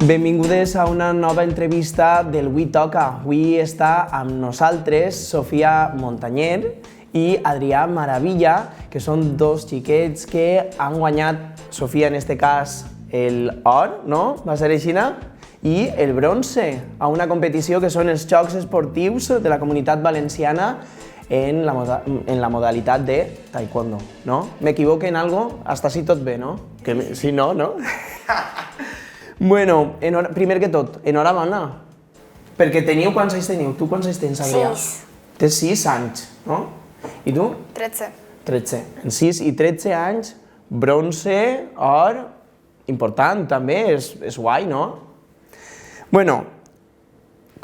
Benvingudes a una nova entrevista del Avui Toca. Avui està amb nosaltres Sofia Montañer i Adrià Maravilla, que són dos xiquets que han guanyat, Sofia en este cas, el or, no? Va ser així? I el bronze, a una competició que són els Jocs Esportius de la Comunitat Valenciana en la modalitat de taekwondo, no? M'equivoco en algo? Hasta així tot bé, no? Que si no, no? Bueno, primer que tot, enhorabona. Perquè quants anys teniu? Tu quants anys tens, Adrià? 6. Tens 6 anys, no? I tu? 13. 13. En 6 i 13 anys, bronze, or, important també, és guai, no? Bueno,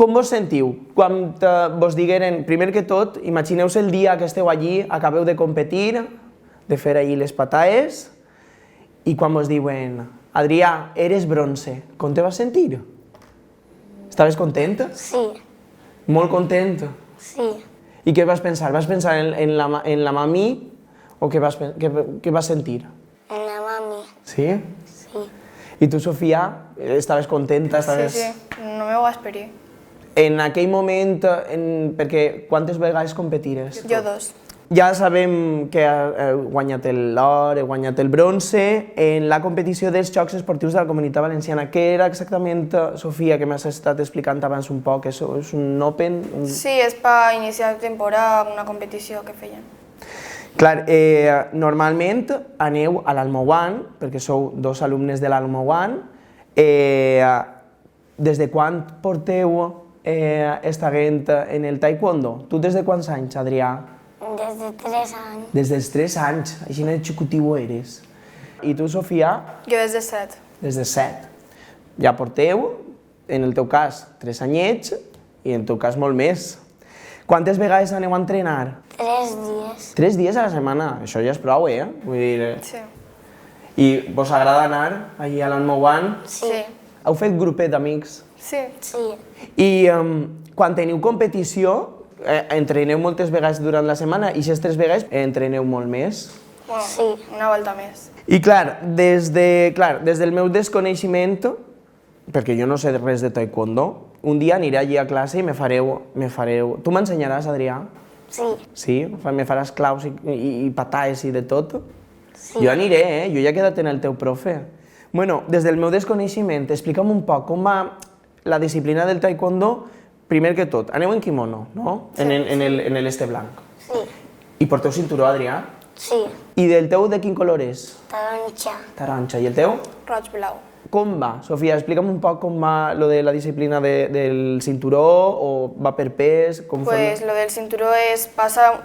com vos sentiu? Quan vos digueren, primer que tot, imagineu-vos el dia que esteu allí, acabeu de competir, de fer allí les pataes, i quan vos diuen, Adrià, eres bronze, com te vas sentir? Estaves content? Sí. Molt content? Sí. I què vas pensar? Vas pensar en la mami o què vas sentir? En la mami. Sí? Sí. I tu, Sofia, estaves contenta? Estaves... Sí, no me ho esperé. En aquell moment, perquè quantes vegades competires? Jo 2. Ja sabem que heu guanyat l'or, heu guanyat el bronze en la competició dels Jocs Esportius de la Comunitat Valenciana. Què era exactament, Sofia, que m'has estat explicant abans un poc? És un Open? Sí, és per iniciar temporada, una competició que feien. Clar, normalment aneu a l'Almoguan, perquè sou dos alumnes de l'Almoguan. Des de quan porteu estant en el taekwondo? Tu des de quants anys, Adrià? Des de 3 anys. Des dels 3 anys, així de xicotiu eres. I tu, Sofia? Jo des de 7. Des de 7. Ja porteu, en el teu cas, 3 anyets, i en el teu cas molt més. Quantes vegades aneu a entrenar? 3 dies. 3 dies a la setmana, això ja és prou, eh? Vull dir... Sí. I vos agrada anar allí a l'Almoguan? Sí. Heu fet grupet d'amics? Sí. Sí. I quan teniu competició, entreneu moltes vegades durant la setmana i aquestes 3 vegades entreneu molt més? Bueno, Sí. una volta més. I clar, des del meu desconeixement, perquè jo no sé res de taekwondo, un dia aniré allí a classe i me fareu... Tu m'ensenyaràs, Adrià? Sí. Sí? Me faràs claus i pataes i de tot? Sí. Jo aniré, jo ja he quedat en el teu profe. Bueno, des del meu desconeixement, explica'm un poc com va la disciplina del taekwondo. Primer que tot, aneu en kimono, no? Sí. En l'este blanc. Sí. I porteu cinturó, Adrià? Sí. I del teu de quin color és? Taronja. Taronja. I el teu? Roig-blau. Com va? Sofia, explica'm un poc com va lo de la disciplina del cinturó, o va per pes? Pues lo del cinturó és,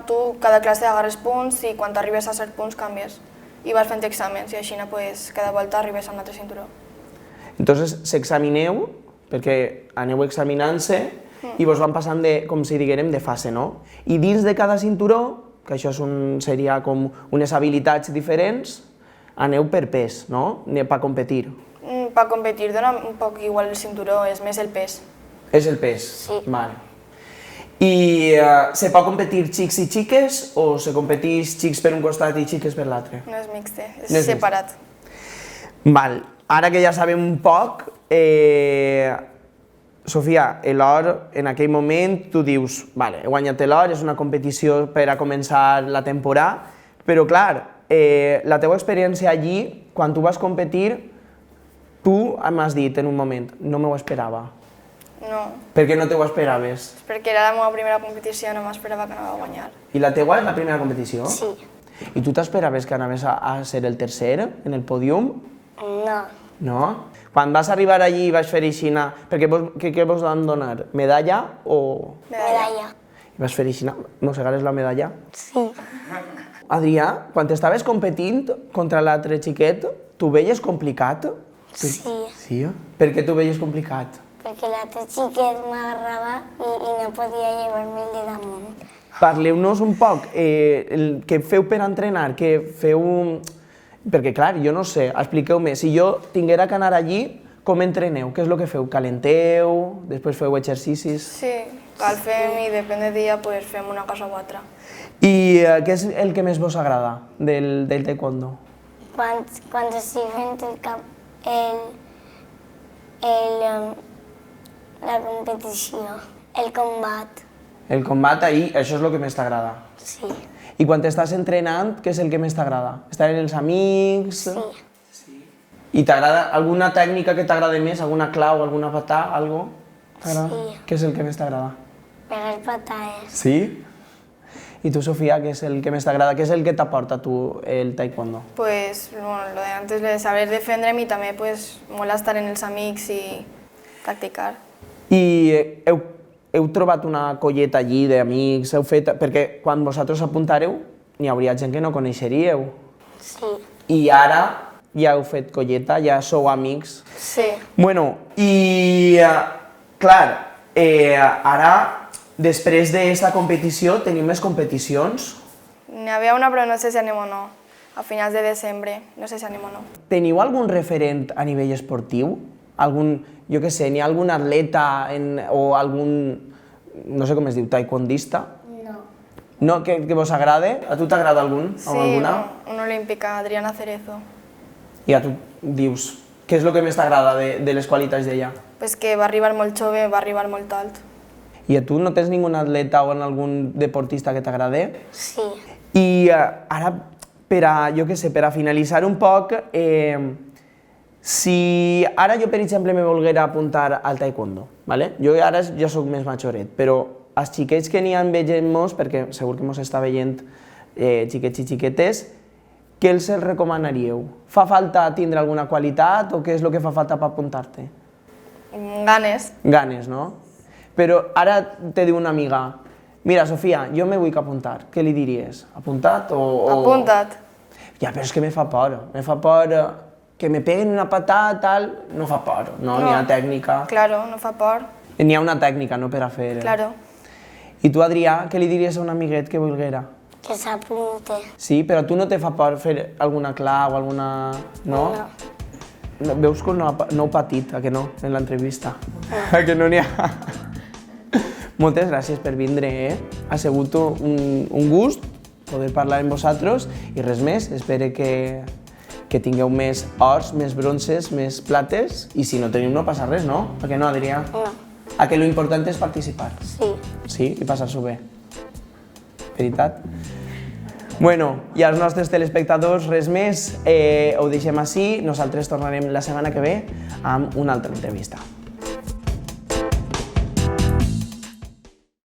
tu cada classe agarres punts i quan arribes a certs punts canvies. I vas fent exàmens i així pues, cada volta arribes a un altre cinturó. Entonces, s'examineu, perquè aneu examinant-se, i vos van passant, com si diguérem, de fase, no? I dins de cada cinturó, que això seria com unes habilitats diferents, aneu per pes, no? Per competir. Per competir dona un poc igual el cinturó, és més el pes. És el pes? Sí. Vale. I se pot competir xics i xiques, o se competeix xics per un costat i xiques per l'altre? No és mixte, és No és separat. Val. Ara que ja sabem un poc, Sofia, l'or, en aquell moment, tu dius, vale, he guanyat l'or, és una competició per a començar la temporada, però clar, la teva experiència allí, quan tu vas competir, tu m'has dit en un moment, no m'ho esperava. No, Per què no t'ho esperaves? perquè era la meva primera competició, no m'esperava que anava a guanyar. I la teua és la primera competició? Sí. I tu t'esperaves que anaves a ser el tercer en el pòdium? No. No? Quan vas arribar allí i vas fer aixina, perquè què vos van donar? Medalla o...? Medalla. I vas fer aixina, mossegares la medalla? Sí. Adrià, quan estaves competint contra l'altre xiquet, tu veies complicat? Sí. Sí? Per què tu veies complicat? Perquè l'altre xiquet m'agarrava i no podia llevar-me el de damunt. Parleu-nos un poc, què feu per entrenar, què feu... Perquè, clar, jo no sé, expliqueu-me, si jo tinguera que anar allí, com entreneu? Què és el que feu? Calenteu? Després feu exercicis? Sí, cal fem i depèn del dia pues, fem una cosa o altra. I què és el que més vos agrada del taekwondo? Quan estic fent La competició, el combat. El combat ahir, això és el que més t'agrada. Sí. I quan estàs entrenant, què és el que més t'agrada? Estar amb els amics? Sí. I t'agrada alguna tècnica que t'agrada més? Alguna clau, alguna patà, algo? Sí. Què és el que més t'agrada? Pegar patades. Sí? I tu, Sofia, què és el que més t'agrada? Què és el que t'aporta a tu el taekwondo? Pues, bueno, lo de antes de saber defendre'm i també pues, mola estar en els amics i practicar. I heu trobat una colleta allí d'amics? Perquè quan vosaltres apuntareu, n'hi hauria gent que no coneixeríeu. Sí. I ara ja heu fet colleta, ja sou amics. Sí. Bueno, i clar, ara, després d'esta competició, tenim més competicions. N'hi havia una, però no sé si anem o no. A finals de desembre, no sé si anem o no. Teniu algun referent a nivell esportiu? Algun, jo què sé, n'hi ha algun atleta o algun, no sé com es diu, taekwondista? No. No, que vos agrade? A tu t'agrada algun? Sí, o alguna? una olímpica, Adriana Cerezo. I a tu dius, què és el que més t'agrada de les qualitats d'ella? Pues que va arribar molt jove, va arribar molt alt. I a tu no tens ningú atleta o algun deportista que t'agrade? Sí. I ara, per a finalitzar un poc, si ara jo, per exemple, me volguera apuntar al taekwondo, ¿vale? Jo ara ja soc més majoret, però els xiquets que n'hi ha veient molts, perquè segur que mos està veient xiquets i xiquetes, què els recomanaríeu? Fa falta tindre alguna qualitat o què és el que fa falta per apuntar-te? Ganes. Ganes, no? Però ara te diu una amiga, mira, Sofia, jo me vull apuntar. Què li diries? Apuntat o...? Apunta't. Ja, però és que me fa por que me peguen una patada, tal, no fa por, no? N'hi ha tècnica. Claro, no fa por. N'hi ha una tècnica, no, per a fer. Claro. I tu, Adrià, què li diries a un amiguet que volguera? Que s'apunte. Sí, però a tu no te fa por fer alguna clau, alguna... No? No. Veus que no heu patit, a que no, en l'entrevista? A que no n'hi ha? Moltes gràcies per vindre, Ha sigut un gust poder parlar amb vosaltres i res més, espero que tingueu més ors, més bronces, més plates i si no teniu no passa res, no? A que no, Adrià? No. A que lo important és participar? Sí. Sí? I passar-s'ho bé? Veritat? Bueno, i als nostres telespectadors res més, ho deixem així, nosaltres tornarem la setmana que ve amb una altra entrevista.